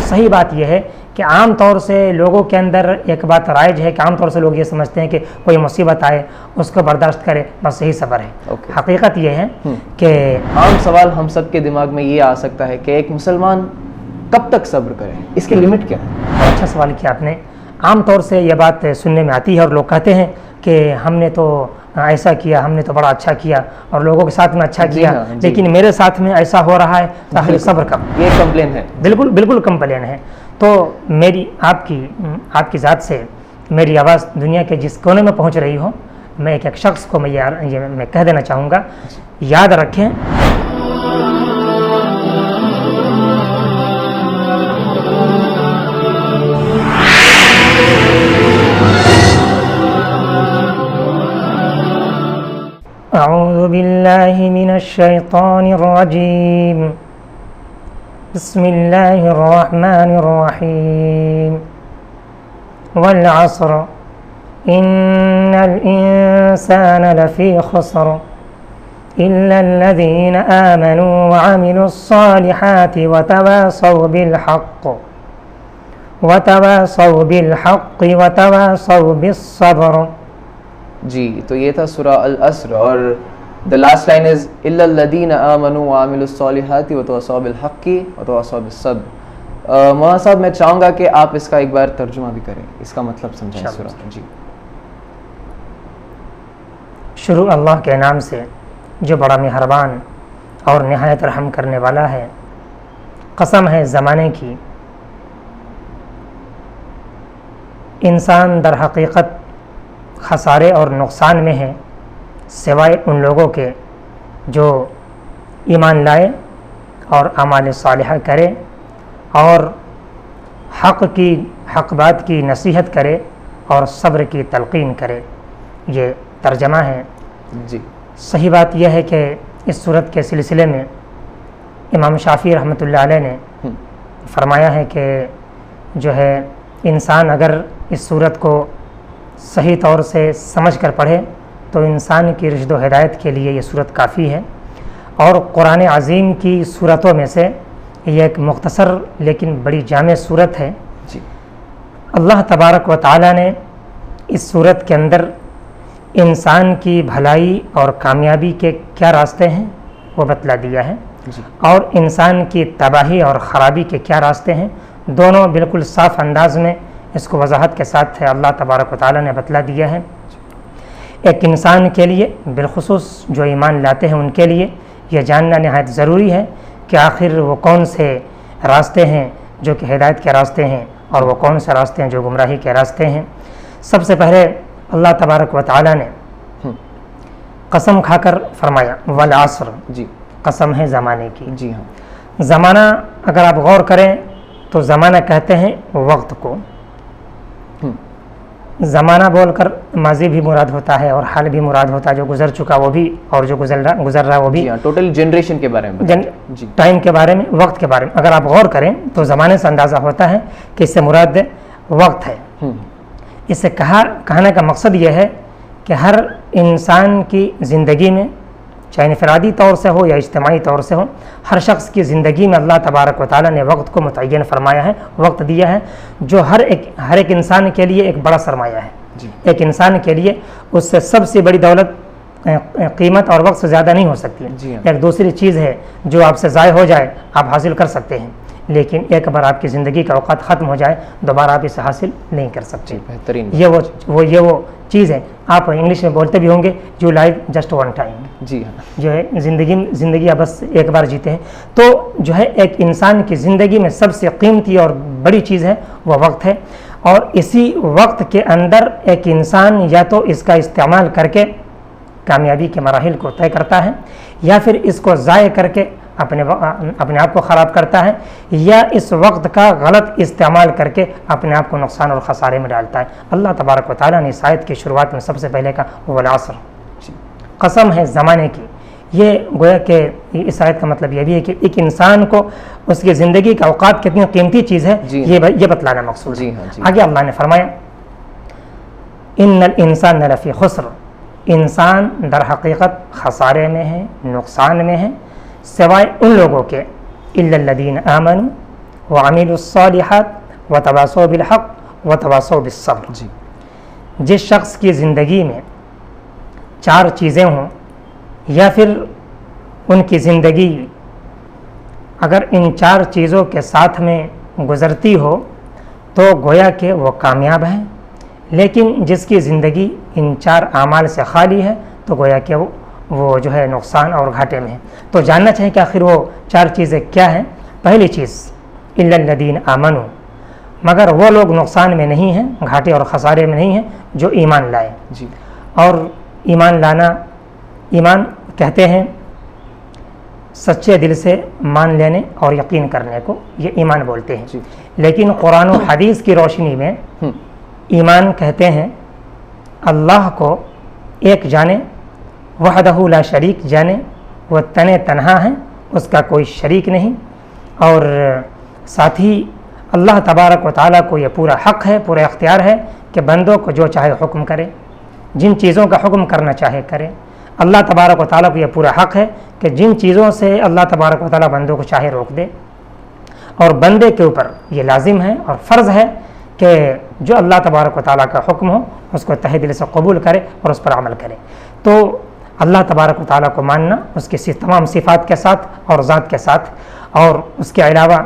صحیح بات یہ ہے کہ عام طور سے لوگوں کے اندر ایک بات رائج ہے کہ عام طور سے لوگ یہ سمجھتے ہیں کہ کوئی مصیبت آئے اس کو برداشت کرے، بس یہی صبر ہے۔ حقیقت یہ ہے کہ عام سوال ہم سب کے دماغ میں یہ آ سکتا ہے کہ ایک مسلمان کب تک صبر کرے، اس کی لمٹ کیا ہے؟ اچھا سوال کیا آپ نے۔ عام طور سے یہ بات سننے میں آتی ہے اور لوگ کہتے ہیں کہ ہم نے تو ایسا کیا، ہم نے تو بڑا اچھا کیا اور لوگوں کے ساتھ میں اچھا کیا، لیکن میرے ساتھ میں ایسا ہو رہا ہے تو آخر صبر کب؟ یہ کمپلین ہے، بالکل کمپلین ہے۔ تو میری آپ کی ذات سے میری آواز دنیا کے جس کونے میں پہنچ رہی ہو، میں ایک شخص کو میں کہہ دینا چاہوں گا، یاد رکھیں اعوذ باللہ من الشیطان الرجیم، بسم اللہ الرحمن الرحیم، والعصر ان الانسان لفی خسر الا الذین آمنوا وعملوا الصالحات وتواصوا بالحق وتواصوا بالصبر۔ جی تو یہ تھا سورہ العصر، اور the last line is الا الذین آمنوا وعملوا الصالحات وتواصوا بالحق وتواصوا بالصبر۔ مولانا صاحب میں چاہوں گا کہ آپ اس کا ایک بار ترجمہ بھی کریں، اس کا مطلب سمجھائیں سورہ۔ جی شروع اللہ کے نام سے جو بڑا مہربان اور نہایت رحم کرنے والا ہے۔ قسم ہے زمانے کی، انسان در حقیقت خسارے اور نقصان میں ہے، سوائے ان لوگوں کے جو ایمان لائے اور اعمال صالحہ کرے اور حق بات کی نصیحت کرے اور صبر کی تلقین کرے۔ یہ ترجمہ ہے۔ جی صحیح بات یہ ہے کہ اس صورت کے سلسلے میں امام شافعی رحمۃ اللہ علیہ نے فرمایا ہے کہ جو ہے انسان اگر اس صورت کو صحیح طور سے سمجھ کر پڑھے تو انسان کی رشد و ہدایت کے لیے یہ صورت کافی ہے۔ اور قرآن عظیم کی صورتوں میں سے یہ ایک مختصر لیکن بڑی جامع صورت ہے۔ جی اللہ تبارک و تعالیٰ نے اس صورت کے اندر انسان کی بھلائی اور کامیابی کے کیا راستے ہیں وہ بتلا دیا ہے، اور انسان کی تباہی اور خرابی کے کیا راستے ہیں، دونوں بالکل صاف انداز میں اس کو وضاحت کے ساتھ اللہ تبارک و تعالیٰ نے بتلا دیا ہے۔ ایک انسان کے لیے، بالخصوص جو ایمان لاتے ہیں ان کے لیے یہ جاننا نہایت ضروری ہے کہ آخر وہ کون سے راستے ہیں جو کہ ہدایت کے راستے ہیں اور وہ کون سے راستے ہیں جو گمراہی کے راستے ہیں۔ سب سے پہلے اللہ تبارک و تعالیٰ نے قسم کھا کر فرمایا والعصر، جی قسم ہے زمانے کی۔ جی ہاں، زمانہ اگر آپ غور کریں تو زمانہ کہتے ہیں وقت کو۔ زمانہ بول کر ماضی بھی مراد ہوتا ہے اور حال بھی مراد ہوتا ہے، جو گزر چکا وہ بھی اور جو گزر رہا وہ بھی۔ ٹوٹل جنریشن کے بارے میں، ٹائم کے بارے میں، وقت کے بارے میں اگر آپ غور کریں تو زمانے سے اندازہ ہوتا ہے کہ اس سے مراد وقت ہے۔ اس سے کہنے کا مقصد یہ ہے کہ ہر انسان کی زندگی میں، چاہے انفرادی طور سے ہو یا اجتماعی طور سے ہو، ہر شخص کی زندگی میں اللہ تبارک و تعالیٰ نے وقت کو متعین فرمایا ہے، وقت دیا ہے، جو ہر ایک انسان کے لیے ایک بڑا سرمایہ ہے۔ ایک انسان کے لیے اس سے سب سے بڑی دولت قیمت اور وقت سے زیادہ نہیں ہو سکتی۔ ایک دوسری چیز ہے جو آپ سے ضائع ہو جائے آپ حاصل کر سکتے ہیں، لیکن ایک بار آپ کی زندگی کا اوقات ختم ہو جائے دوبارہ آپ اسے حاصل نہیں کر سکتے۔ بہترین، یہ وہ چیز ہے۔ آپ انگلش میں بولتے بھی ہوں گے you life just one time, جی ہاں، جو ہے زندگی آپ بس ایک بار جیتے ہیں۔ تو جو ہے ایک انسان کی زندگی میں سب سے قیمتی اور بڑی چیز ہے وہ وقت ہے، اور اسی وقت کے اندر ایک انسان یا تو اس کا استعمال کر کے کامیابی کے مراحل کو طے کرتا ہے، یا پھر اس کو ضائع کر کے اپنے آپ کو خراب کرتا ہے، یا اس وقت کا غلط استعمال کر کے اپنے آپ کو نقصان اور خسارے میں ڈالتا ہے۔ اللہ تبارک و تعالیٰ نے اس آیت کی شروعات میں سب سے پہلے کہا والعصر، قسم ہے زمانے کی۔ یہ گویا کہ اس آیت کا مطلب یہ بھی ہے کہ ایک انسان کو اس کی زندگی کا اوقات کتنی قیمتی چیز ہے یہ بتلانا مقصود ہے۔ آگے اللہ نے فرمایا ان الانسان لفی خسر، انسان در حقیقت خسارے میں ہے، نقصان میں ہے، سوائے ان لوگوں کے الا الذین آمنوا وعملوا الصالحات وتواصوا بالحق وتواصوا بالصبر. جی جس شخص کی زندگی میں 4 چیزیں ہوں یا پھر ان کی زندگی اگر ان 4 چیزوں کے ساتھ میں گزرتی ہو تو گویا کہ وہ کامیاب ہیں، لیکن جس کی زندگی ان 4 اعمال سے خالی ہے تو گویا کہ وہ جو ہے نقصان اور گھاٹے میں ہے. تو جاننا چاہیے کہ آخر وہ 4 چیزیں کیا ہیں. پہلی چیز الا الذین آمنوا، مگر وہ لوگ نقصان میں نہیں ہیں، گھاٹے اور خسارے میں نہیں ہیں جو ایمان لائے. جی اور ایمان لانا، ایمان کہتے ہیں سچے دل سے مان لینے اور یقین کرنے کو، یہ ایمان بولتے ہیں. جی لیکن قرآن و حدیث کی روشنی میں ایمان کہتے ہیں اللہ کو ایک جانے، وحدہ لا شریک جانے، وہ تنہا ہے، اس کا کوئی شریک نہیں، اور ساتھ ہی اللہ تبارک و تعالیٰ کو یہ پورا حق ہے، پورا اختیار ہے کہ بندوں کو جو چاہے حکم کرے، جن چیزوں کا حکم کرنا چاہے کرے. اللہ تبارک و تعالیٰ کو یہ پورا حق ہے کہ جن چیزوں سے اللہ تبارک و تعالیٰ بندوں کو چاہے روک دے، اور بندے کے اوپر یہ لازم ہے اور فرض ہے کہ جو اللہ تبارک و تعالیٰ کا حکم ہو اس کو تہ دل سے قبول کرے اور اس پر عمل کرے. تو اللہ تبارک و تعالیٰ کو ماننا اس کی تمام صفات کے ساتھ اور ذات کے ساتھ، اور اس کے علاوہ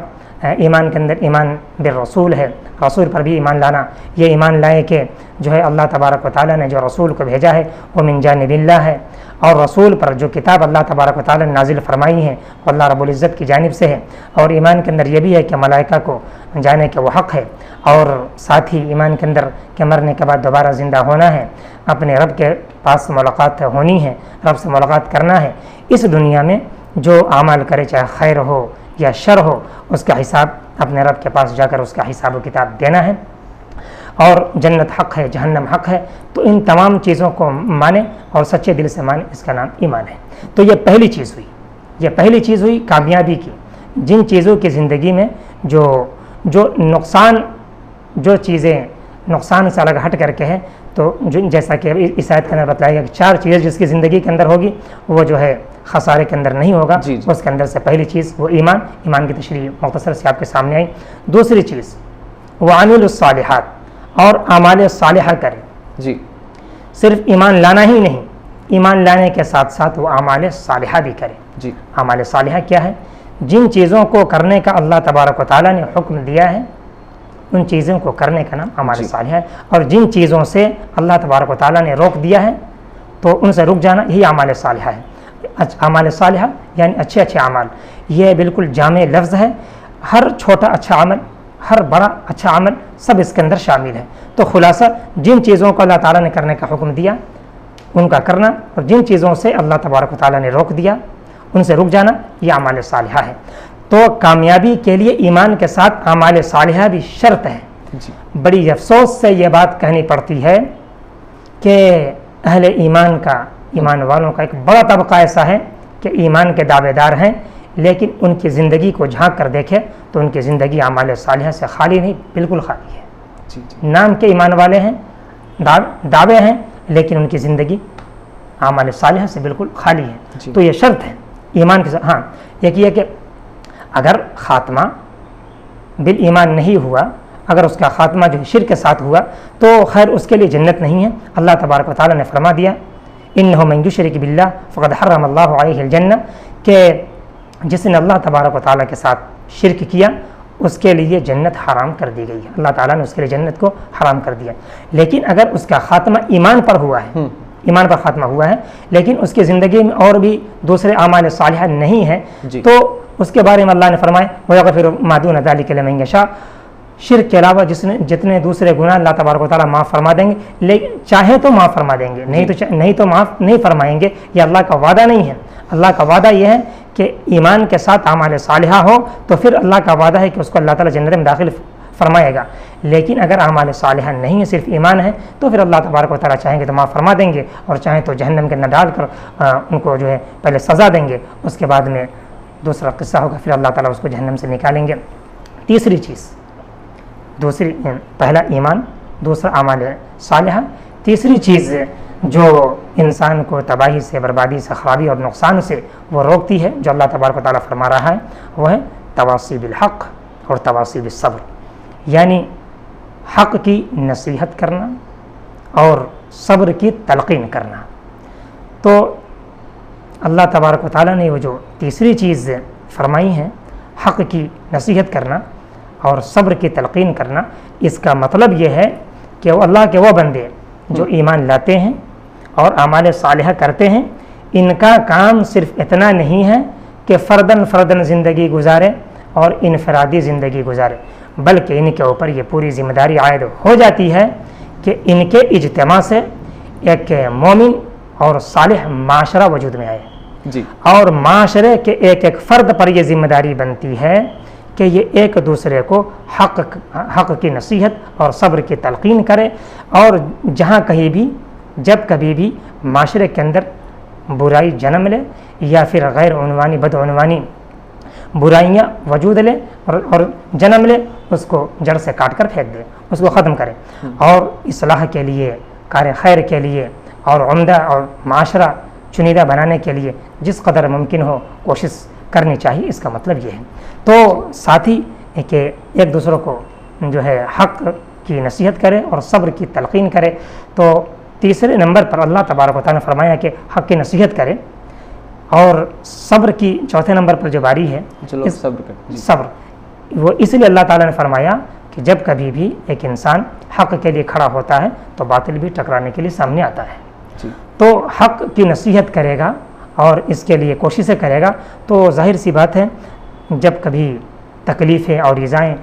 ایمان کے اندر ایمان بالرسول ہے، رسول پر بھی ایمان لانا. یہ ایمان لائے کہ جو ہے اللہ تبارک و تعالیٰ نے جو رسول کو بھیجا ہے وہ من جانب اللہ ہے، اور رسول پر جو کتاب اللہ تبارک و تعالیٰ نے نازل فرمائی ہے وہ اللہ رب العزت کی جانب سے ہے. اور ایمان کے اندر یہ بھی ہے کہ ملائکہ کو جانے کہ وہ حق ہے، اور ساتھ ہی ایمان کے اندر کہ مرنے کے بعد دوبارہ زندہ ہونا ہے، اپنے رب کے پاس ملاقات ہونی ہے، رب سے ملاقات کرنا ہے. اس دنیا میں جو اعمال کرے چاہے خیر ہو یا شر ہو اس کا حساب اپنے رب کے پاس جا کر اس کا حساب و کتاب دینا ہے. اور جنت حق ہے، جہنم حق ہے. تو ان تمام چیزوں کو مانے اور سچے دل سے مانے، اس کا نام ایمان ہے. تو یہ پہلی چیز ہوئی، یہ پہلی چیز ہوئی کامیابی کی. جن چیزوں کی زندگی میں جو نقصان، جو چیزیں نقصان سے الگ ہٹ کر کے ہے، تو جیسا کہ اس آیت کے اندر بتلایا گیا کہ 4 چیزیں جس کی زندگی کے اندر ہوگی وہ جو ہے خسارے کے اندر نہیں ہوگا. جی اس کے اندر سے پہلی چیز وہ ایمان کی تشریح مختصر سے آپ کے سامنے آئی. دوسری چیز وعملوا الصالحات، اور اعمال صالحہ کریں. جی صرف ایمان لانا ہی نہیں، ایمان لانے کے ساتھ ساتھ وہ اعمال صالحہ بھی کریں. جی اعمال صالحہ کیا ہے؟ جن چیزوں کو کرنے کا اللہ تبارک و تعالیٰ نے حکم دیا ہے ان چیزوں کو کرنے کا نام اعمال صالحہ ہے. اور جن چیزوں سے اللہ تبارک و تعالیٰ نے روک دیا ہے تو ان سے رک جانا، یہی اعمال صالحہ ہے. اعمال صالحہ یعنی اچھے اعمال، یہ بالکل جامع لفظ ہے. ہر چھوٹا اچھا عمل، ہر بڑا اچھا عمل سب اس کے اندر شامل ہے. تو خلاصہ جن چیزوں کو اللہ تعالیٰ نے کرنے کا حکم دیا ان کا کرنا، اور جن چیزوں سے اللہ تبارک و تعالیٰ نے روک دیا ان سے رک جانا، یہ اعمال صالحہ ہے. تو کامیابی کے لیے ایمان کے ساتھ اعمال صالحہ بھی شرط ہے. جی بڑی افسوس سے یہ بات کہنی پڑتی ہے کہ اہل ایمان کا، ایمان والوں کا ایک بڑا طبقہ ایسا ہے کہ ایمان کے دعوے دار ہیں، لیکن ان کی زندگی کو جھانک کر دیکھے تو ان کی زندگی اعمال صالحہ سے خالی نہیں، بالکل خالی ہے. جی نام کے ایمان والے ہیں، دعوے ہیں، لیکن ان کی زندگی اعمال صالحہ سے بالکل خالی ہے. تو یہ شرط ہے ایمان کے ساتھ. ہاں ایک یہ کہ اگر خاتمہ بالایمان نہیں ہوا، اگر اس کا خاتمہ جو شرک کے ساتھ ہوا تو خیر اس کے لیے جنت نہیں ہے. اللہ تبارک و تعالیٰ نے فرما دیا انہ من یشرک باللہ فقد حرم اللہ علیہ الجنہ، کہ جس نے اللہ تبارک و تعالیٰ کے ساتھ شرک کیا اس کے لیے جنت حرام کر دی گئی ہے. اللہ تعالیٰ نے اس کے لیے جنت کو حرام کر دیا. لیکن اگر اس کا خاتمہ ایمان پر ہوا ہے، ایمان پر خاتمہ ہوا ہے، لیکن اس کی زندگی میں اور بھی دوسرے اعمال صالحہ نہیں ہیں، تو اس کے بارے میں اللہ نے فرمایا وَيَغْفِرُ مَا دُونَ ذَلِكَ لِمَن يَشَاءُ، شرک کے علاوہ جتنے دوسرے گناہ اللہ تبارک و تعالیٰ معاف فرما دیں گے. لیکن چاہے تو معاف فرما دیں گے، نہیں تو معاف نہیں فرمائیں گے. یہ اللہ کا وعدہ نہیں ہے. اللہ کا وعدہ یہ ہے کہ ایمان کے ساتھ اعمال صالحہ ہو تو پھر اللہ کا وعدہ ہے کہ اس کو اللہ تعالیٰ جنت میں داخل فرمائے گا. لیکن اگر اعمال صالحہ نہیں ہے، صرف ایمان ہے، تو پھر اللہ تبارک و تعالیٰ چاہیں گے تو معاف فرما دیں گے، اور چاہیں تو جہنم کے اندر ڈال کر ان کو جو ہے پہلے سزا دیں گے، اس کے بعد میں دوسرا قصہ ہوگا، پھر اللہ تعالیٰ اس کو جہنم سے نکالیں گے. تیسری چیز، پہلا ایمان، دوسرا اعمال صالحہ. تیسری چیز جو انسان کو تباہی سے، بربادی سے، خرابی اور نقصان سے وہ روکتی ہے، جو اللہ تبارک و تعالیٰ فرما رہا ہے، وہ ہے تواصی بالحق اور تواصی بالصبر، یعنی حق کی نصیحت کرنا اور صبر کی تلقین کرنا۔ تو اللہ تبارک و تعالیٰ نے وہ جو تیسری چیز فرمائی ہے، حق کی نصیحت کرنا اور صبر کی تلقین کرنا، اس کا مطلب یہ ہے کہ وہ اللہ کے وہ بندے جو ایمان لاتے ہیں اور اعمال صالحہ کرتے ہیں، ان کا کام صرف اتنا نہیں ہے کہ فرداً زندگی گزارے اور انفرادی زندگی گزارے، بلکہ ان کے اوپر یہ پوری ذمہ داری عائد ہو جاتی ہے کہ ان کے اجتماع سے ایک مومن اور صالح معاشرہ وجود میں آئے، جی، اور معاشرے کے ایک ایک فرد پر یہ ذمہ داری بنتی ہے کہ یہ ایک دوسرے کو حق کی نصیحت اور صبر کی تلقین کرے، اور جہاں کہیں بھی جب کبھی بھی معاشرے کے اندر برائی جنم لے یا پھر غیر عنوانی بدعنوانی برائیاں وجود لے اور جنم لے، اس کو جڑ سے کاٹ کر پھینک دے، اس کو ختم کرے، اور اصلاح کے لیے، کار خیر کے لیے اور عمدہ اور معاشرہ چنیدہ بنانے کے لیے جس قدر ممکن ہو کوشش کرنی چاہیے۔ اس کا مطلب یہ ہے۔ تو ساتھی کہ ایک دوسرے کو جو ہے حق کی نصیحت کرے اور صبر کی تلقین کرے۔ تو تیسرے نمبر پر اللہ تبارک و تعالیٰ نے فرمایا کہ حق کی نصیحت کرے، اور صبر کی چوتھے نمبر پر جو باری ہے صبر، وہ اس لیے اللہ تعالیٰ نے فرمایا کہ جب کبھی بھی ایک انسان حق کے لیے کھڑا ہوتا ہے تو باطل بھی ٹکرانے کے لیے سامنے آتا ہے، تو حق کی نصیحت کرے گا اور اس کے لیے کوششیں کرے گا، تو ظاہر سی بات ہے جب کبھی تکلیفیں اور ایذائیں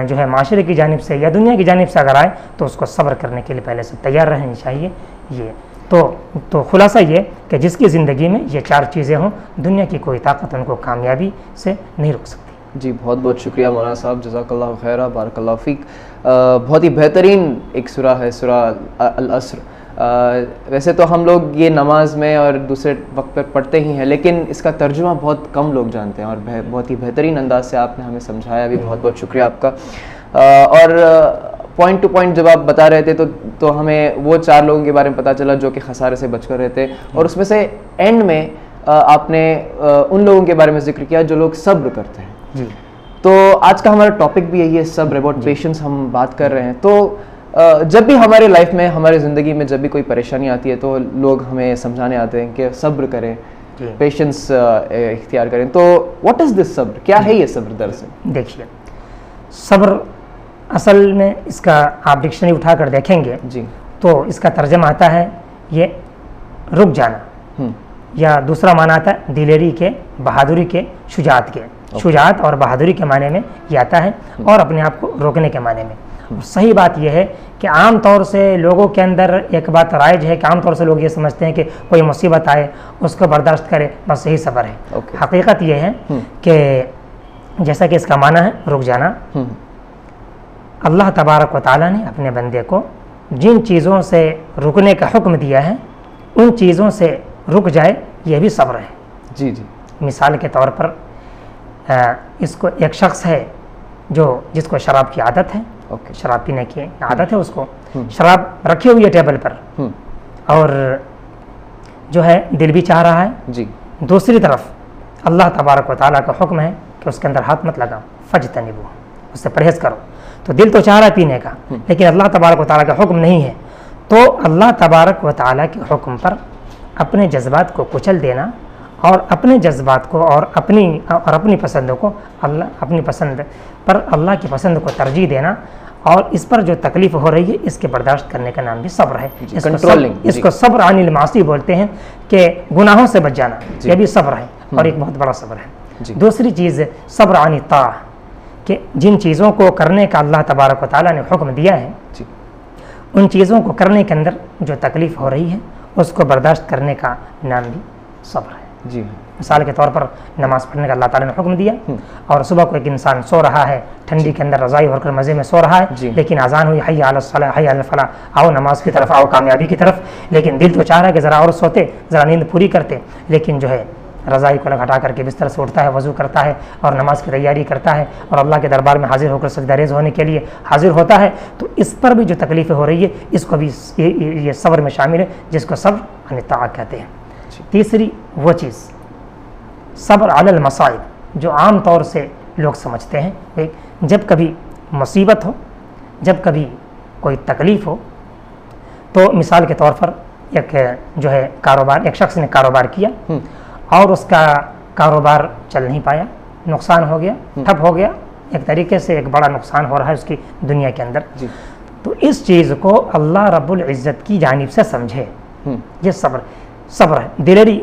جو ہے معاشرے کی جانب سے یا دنیا کی جانب سے اگر آئے تو اس کو صبر کرنے کے لیے پہلے سے تیار رہنی چاہیے۔ یہ تو خلاصہ یہ کہ جس کی زندگی میں یہ چار چیزیں ہوں، دنیا کی کوئی طاقت ان کو کامیابی سے نہیں روک سکتی۔ جی، بہت بہت شکریہ مولانا صاحب، جزاک اللہ خیرہ، بارک اللہ فیک۔ بہت ہی بہترین ایک سورہ ہے سورہ العصر۔ ویسے تو ہم لوگ یہ نماز میں اور دوسرے وقت پر پڑھتے ہی ہیں، لیکن اس کا ترجمہ بہت کم لوگ جانتے ہیں، اور بہت ہی بہترین انداز سے آپ نے ہمیں سمجھایا بھی، بہت بہت شکریہ آپ کا۔ اور پوائنٹ ٹو پوائنٹ جب آپ بتا رہے تھے تو ہمیں وہ چار لوگوں کے بارے میں پتہ چلا جو کہ خسارے سے بچ کر رہتے، اور اس میں سے اینڈ میں آپ نے ان لوگوں کے بارے میں ذکر کیا جو لوگ صبر کرتے ہیں۔ جی، تو آج کا ہمارا ٹاپک بھی یہی ہے، صبر، اباؤٹ پیشنس ہم بات کر رہے ہیں۔ تو جب بھی ہمارے لائف میں، ہماری زندگی میں جب بھی کوئی پریشانی آتی ہے تو لوگ ہمیں سمجھانے آتے ہیں کہ صبر کریں، پیشنس اختیار کریں۔ تو واٹ از دس صبر؟ کیا ہے یہ صبر دراصل؟ دیکھیے، صبر اصل میں اس کا آپ ڈکشنری اٹھا کر دیکھیں گے جی تو اس کا ترجمہ آتا ہے یہ رک جانا، یا دوسرا معنی آتا ہے دلیری کے، بہادری کے، شجاعت کے۔ شجاعت اور بہادری کے معنی میں یہ آتا ہے، اور اپنے آپ کو روکنے کے معنی میں۔ صحیح بات یہ ہے کہ عام طور سے لوگوں کے اندر ایک بات رائج ہے کہ عام طور سے لوگ یہ سمجھتے ہیں کہ کوئی مصیبت آئے اس کو برداشت کرے، بس یہی صبر ہے۔ حقیقت یہ ہے کہ جیسا کہ اس کا معنی ہے رک جانا، اللہ تبارک و تعالیٰ نے اپنے بندے کو جن چیزوں سے رکنے کا حکم دیا ہے ان چیزوں سے رک جائے، یہ بھی صبر ہے۔ جی جی، مثال کے طور پر اس کو ایک شخص ہے جس کو شراب کی عادت ہے، شراب پینے کی عادت ہے، اس کو شراب رکھی ہوئی ہے ٹیبل پر، اور جو ہے دل بھی چاہ رہا ہے، جی، دوسری طرف اللہ تبارک و تعالیٰ کا حکم ہے کہ اس کے اندر ہاتھ مت لگاؤ، فجتنبو، اس سے پرہیز کرو۔ تو دل تو چاہ رہا ہے پینے کا، لیکن اللہ تبارک و تعالیٰ کا حکم نہیں ہے، تو اللہ تبارک و تعالیٰ کے حکم پر اپنے جذبات کو کچل دینا، اور اپنے جذبات کو اور اپنی پسندوں کو اپنی پسند پر اللہ کی پسند کو ترجیح دینا، اور اس پر جو تکلیف ہو رہی ہے اس کے برداشت کرنے کا نام بھی صبر ہے۔ اس کو صبر عن المعاصی بولتے ہیں، کہ گناہوں سے بچ جانا، یہ بھی صبر ہے، اور ایک بہت بڑا صبر ہے۔ دوسری چیز صبر عن الطاعہ، کہ جن چیزوں کو کرنے کا اللہ تبارک و تعالیٰ نے حکم دیا ہے ان چیزوں کو کرنے کے اندر جو تکلیف ہو رہی ہے اس کو برداشت کرنے کا نام بھی صبر ہے۔ جی، مثال کے طور پر نماز پڑھنے کا اللہ تعالیٰ نے حکم دیا، اور صبح کو ایک انسان سو رہا ہے، ٹھنڈی کے اندر رضائی ہو کر مزے میں سو رہا ہے، لیکن اذان ہوئی حی علی الصلاۃ حی علی الفلاح، آؤ نماز کی طرف، آؤ کامیابی کی طرف، لیکن دل تو چاہ رہا ہے کہ ذرا اور سوتے، ذرا نیند پوری کرتے، لیکن جو ہے رضائی کو ہٹا کر کے بستر سے اٹھتا ہے، وضو کرتا ہے اور نماز کی تیاری کرتا ہے، اور اللہ کے دربار میں حاضر ہو کر سجدہ ریز ہونے کے لیے حاضر ہوتا ہے، تو اس پر بھی جو تکلیفیں ہو رہی ہے اس کو بھی یہ صبر میں شامل ہے، جس کو صبر عن الطاعہ کہتے ہیں۔ تیسری وہ چیز صبر علی المصائب، جو عام طور سے لوگ سمجھتے ہیں جب کبھی مصیبت ہو، جب کبھی کوئی تکلیف ہو، تو مثال کے طور پر ایک جو ہے کاروبار، ایک شخص نے کاروبار کیا اور اس کا کاروبار چل نہیں پایا، نقصان ہو گیا، ٹھپ ہو گیا، ایک طریقے سے ایک بڑا نقصان ہو رہا ہے اس کی دنیا کے اندر. تو اس چیز کو اللہ رب العزت کی جانب سے سمجھے. یہ صبر ہے. دلیری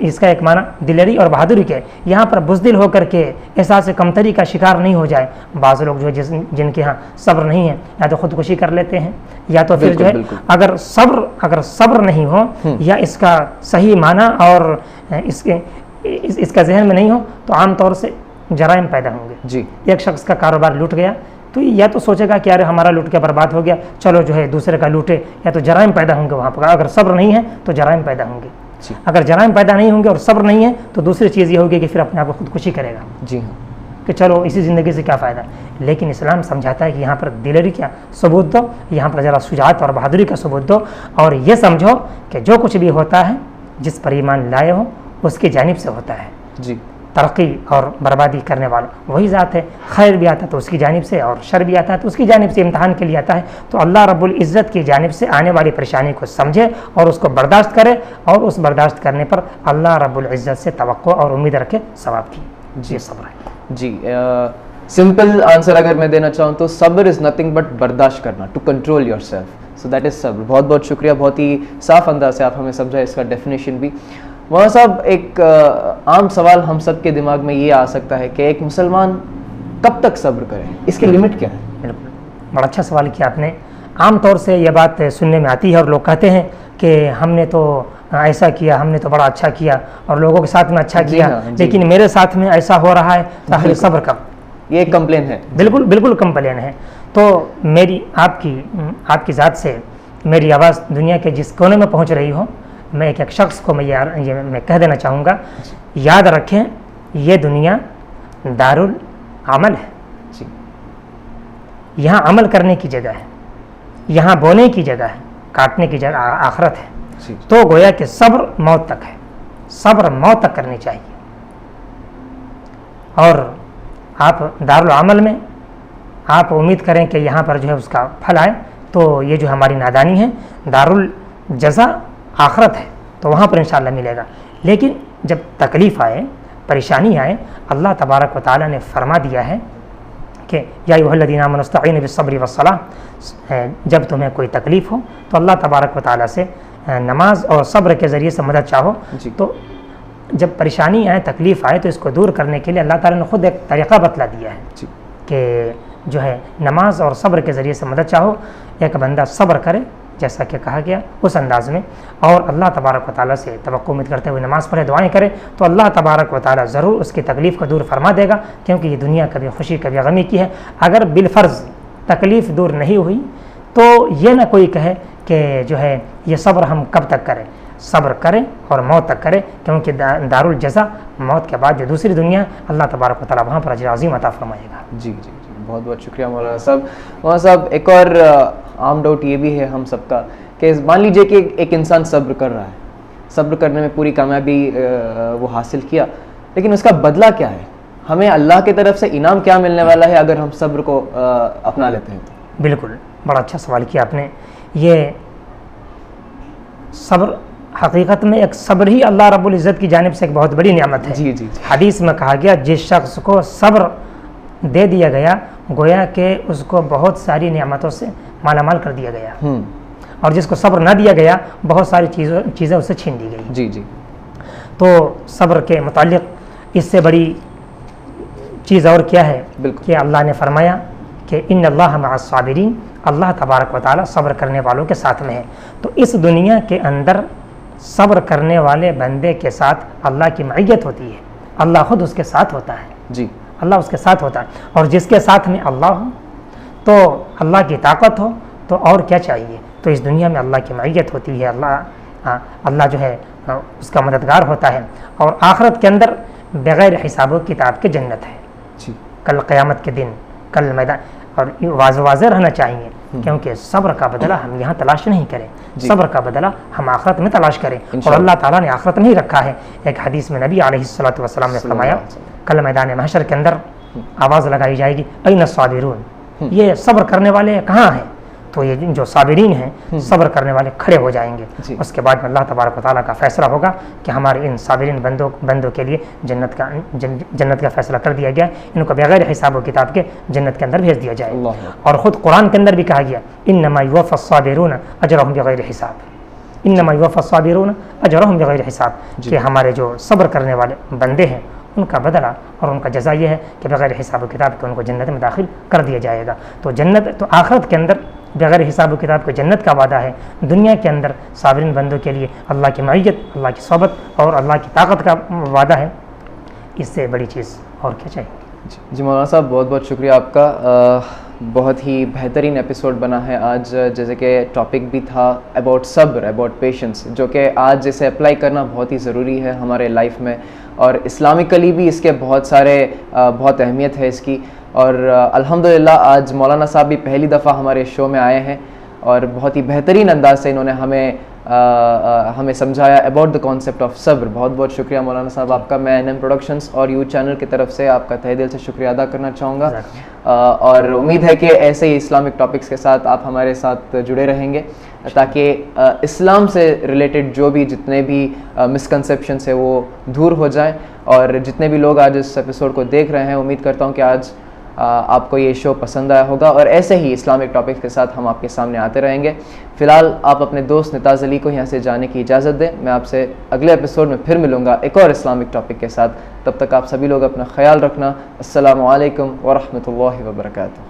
اس کا ایک معنی دلیری اور بہادری کے. یہاں پر بزدل ہو کر کے احساس کمتری کا شکار نہیں ہو جائے. بعض لوگ جو ہے جن کے ہاں صبر نہیں ہے، یا تو خودکشی کر لیتے ہیں، یا تو پھر جو ہے اگر صبر نہیں ہو یا اس کا صحیح معنی اور اس کا ذہن میں نہیں ہو تو عام طور سے جرائم پیدا ہوں گے. ایک شخص کا کاروبار لوٹ گیا تو یا تو سوچے گا کہ یار ہمارا لوٹ کے برباد ہو گیا، چلو جو ہے دوسرے کا لوٹے، یا تو جرائم پیدا ہوں گے وہاں پر. اگر صبر نہیں ہے تو جرائم پیدا ہوں گے. اگر جرائم پیدا نہیں ہوں گے اور صبر نہیں ہے تو دوسری چیز یہ ہوگی کہ پھر اپنے آپ کو خودکشی کرے گا کہ چلو اسی زندگی سے کیا فائدہ. لیکن اسلام سمجھاتا ہے کہ یہاں پر دلیری کا ثبوت دو، یہاں پر ذرا شجاعت اور بہادری کا ثبوت دو، اور یہ سمجھو کہ جو کچھ بھی ہوتا ہے جس پر ایمان لائے ہو اس کی جانب سے ہوتا ہے. ترقی اور بربادی کرنے والا وہی ذات ہے. خیر بھی آتا ہے تو اس کی جانب سے، اور شر بھی آتا ہے تو اس کی جانب سے، امتحان کے لیے آتا ہے. تو اللہ رب العزت کی جانب سے آنے والی پریشانی کو سمجھے اور اس کو برداشت کرے، اور اس برداشت کرنے پر اللہ رب العزت سے توقع اور امید رکھے ثواب کی. یہ صبر ہے. سمپل آنسر اگر میں دینا چاہوں تو صبر از نتھنگ بٹ برداشت کرنا، to control yourself. So that is صبر. بہت بہت شکریہ، بہت ہی صاف انداز سے آپ ہمیں سمجھا اس کا ڈیفینیشن بھی. مولانا صاحب، ایک عام سوال ہم سب کے دماغ میں یہ آ سکتا ہے کہ ایک مسلمان کب تک صبر کرے، اس کی لمٹ کیا ہے؟ بالکل، بڑا اچھا سوال کیا آپ نے. عام طور سے یہ بات سننے میں آتی ہے اور لوگ کہتے ہیں کہ ہم نے تو ایسا کیا، ہم نے تو بڑا اچھا کیا اور لوگوں کے ساتھ میں اچھا کیا، لیکن میرے ساتھ میں ایسا ہو رہا ہے تو آخر صبر کب. یہ ایک کمپلین ہے. بالکل کمپلین ہے. تو میری آپ کی ذات سے میری آواز دنیا کے جس کونے میں پہنچ رہی ہو، میں ایک شخص کو میں کہہ دینا چاہوں گا، یاد رکھیں یہ دنیا دارالعمل ہے. یہاں عمل کرنے کی جگہ ہے، یہاں بونے کی جگہ ہے، کاٹنے کی جگہ آخرت ہے. تو گویا کہ صبر موت تک ہے، صبر موت تک کرنی چاہیے. اور آپ دارالعمل میں آپ امید کریں کہ یہاں پر جو ہے اس کا پھل آئے، تو یہ جو ہماری نادانی ہے. دارالجزا آخرت ہے تو وہاں پر انشاءاللہ ملے گا. لیکن جب تکلیف آئے، پریشانی آئے، اللہ تبارک و تعالیٰ نے فرما دیا ہے کہ یا ایھا الذین آمنوا استعینوا بالصبر والصلاۃ. جب تمہیں کوئی تکلیف ہو تو اللہ تبارک و تعالیٰ سے نماز اور صبر کے ذریعے سے مدد چاہو. تو جب پریشانی آئے، تکلیف آئے تو اس کو دور کرنے کے لیے اللہ تعالیٰ نے خود ایک طریقہ بتلا دیا ہے کہ جو ہے نماز اور صبر کے ذریعے سے مدد چاہو. ایک بندہ صبر کرے جیسا کہ کہا گیا اس انداز میں، اور اللہ تبارک و تعالیٰ سے توقع امید کرتے ہوئے نماز پڑھے، دعائیں کرے، تو اللہ تبارک و تعالیٰ ضرور اس کی تکلیف کو دور فرما دے گا. کیونکہ یہ دنیا کبھی خوشی کبھی غمی کی ہے. اگر بالفرض تکلیف دور نہیں ہوئی تو یہ نہ کوئی کہے کہ جو ہے یہ صبر ہم کب تک کریں. صبر کریں اور موت تک کریں، کیونکہ دارالجزا موت کے بعد جو دوسری دنیا اللہ تبارک و تعالیٰ وہاں پر اجر عظیم عطا فرمائے گا. جی بہت بہت شکریہ مولانا صاحب. مولانا صاحب، ایک اور عام ڈاؤٹ یہ بھی ہے ہم سب کا کہ مان لیجئے کہ ایک انسان صبر کر رہا ہے، صبر کرنے میں پوری کامیابی وہ حاصل کیا، لیکن اس کا بدلہ کیا ہے؟ ہمیں اللہ کی طرف سے انعام کیا ملنے والا ہے اگر ہم صبر کو اپنا لیتے ہیں؟ بالکل، بڑا اچھا سوال کیا آپ نے. یہ صبر حقیقت میں ایک صبر ہی اللہ رب العزت کی جانب سے ایک بہت بڑی نعمت ہے. جی. حدیث میں کہا گیا جس شخص کو صبر دے دیا گیا گویا کہ اس کو بہت ساری نعمتوں سے مالا مال کر دیا گیا، اور جس کو صبر نہ دیا گیا بہت ساری چیزیں اس سے چھین دی گئی. جی. تو صبر کے متعلق اس سے بڑی چیز اور کیا ہے کہ اللہ نے فرمایا کہ ان اللہ مع الصابرین، اللہ تبارک و تعالیٰ صبر کرنے والوں کے ساتھ میں ہے. تو اس دنیا کے اندر صبر کرنے والے بندے کے ساتھ اللہ کی معیت ہوتی ہے. اللہ خود اس کے ساتھ ہوتا ہے. اللہ اس کے ساتھ ہوتا ہے، اور جس کے ساتھ میں اللہ ہو تو اللہ کی طاقت ہو تو اور کیا چاہیے. تو اس دنیا میں اللہ کی معیت ہوتی ہے، اللہ جو ہے اس کا مددگار ہوتا ہے. اور آخرت کے اندر بغیر حساب و کتاب کی جنت ہے. کل قیامت کے دن، کل میدان. اور واضح رہنا چاہیے کیونکہ صبر کا بدلہ ہم یہاں تلاش نہیں کریں، صبر کا بدلہ ہم آخرت میں تلاش کریں، اور اللہ تعالیٰ نے آخرت میں ہی رکھا ہے. ایک حدیث میں نبی علیہ الصلوۃ والسلام نے فرمایا کل میدان محشر کے اندر آواز لگائی جائے گی این الصابرون, یہ صبر کرنے والے کہاں ہیں؟ تو یہ جو صابرین ہیں صبر کرنے والے کھڑے ہو جائیں گے. اس کے بعد اللہ تبارک و تعالیٰ کا فیصلہ ہوگا کہ ہمارے ان صابرین بندوں کے لیے جنت کا فیصلہ کر دیا گیا, ان کو بغیر حساب و کتاب کے جنت کے اندر بھیج دیا جائے. اور خود قرآن کے اندر بھی کہا گیا انما یوفی الصابرون اجرهم بغیر حساب, انما یوفی الصابرون اجرهم بغیر حساب, کہ ہمارے جو صبر کرنے والے بندے ہیں ان کا بدلہ اور ان کا جزا یہ ہے کہ بغیر حساب و کتاب کے ان کو جنت میں داخل کر دیا جائے گا. تو جنت تو آخرت کے اندر بغیر حساب و کتاب کو جنت کا وعدہ ہے, دنیا کے اندر صابرین بندوں کے لیے اللہ کی معیت, اللہ کی صحبت اور اللہ کی طاقت کا وعدہ ہے. اس سے بڑی چیز اور کیا چاہیے؟ جی مولانا صاحب بہت بہت شکریہ آپ کا, بہت ہی بہترین ایپیسوڈ بنا ہے آج, جیسے کہ ٹاپک بھی تھا اباؤٹ صبر, اباؤٹ پیشنس, جو کہ آج جسے اپلائی کرنا بہت ہی ضروری ہے ہمارے لائف میں, اور اسلامکلی بھی اس کے بہت اہمیت ہے اس کی. اور الحمدللہ آج مولانا صاحب بھی پہلی دفعہ ہمارے شو میں آئے ہیں اور بہت ہی بہترین انداز سے انہوں نے ہمیں سمجھایا اباؤٹ دا کانسیپٹ آف صبر. بہت بہت شکریہ مولانا صاحب آپ کا. میں NM پروڈکشنز اور یو چینل کی طرف سے آپ کا تہہ دل سے شکریہ ادا کرنا چاہوں گا, اور امید ہے کہ ایسے ہی اسلامک ٹاپکس کے ساتھ آپ ہمارے ساتھ جڑے رہیں گے, تاکہ اسلام سے ریلیٹڈ جو بھی جتنے بھی مسکنسیپشنس ہیں وہ دور ہو جائیں. اور جتنے بھی لوگ آج اس ایپیسوڈ کو دیکھ رہے ہیں, امید کرتا ہوں کہ آج آپ کو یہ شو پسند آیا ہوگا, اور ایسے ہی اسلامک ٹاپکس کے ساتھ ہم آپ کے سامنے آتے رہیں گے. فی الحال آپ اپنے دوست نتاز علی کو یہاں سے جانے کی اجازت دیں. میں آپ سے اگلے ایپیسوڈ میں پھر ملوں گا ایک اور اسلامک ٹاپک کے ساتھ. تب تک آپ سبھی لوگ اپنا خیال رکھنا. السلام علیکم ورحمۃ اللہ وبرکاتہ.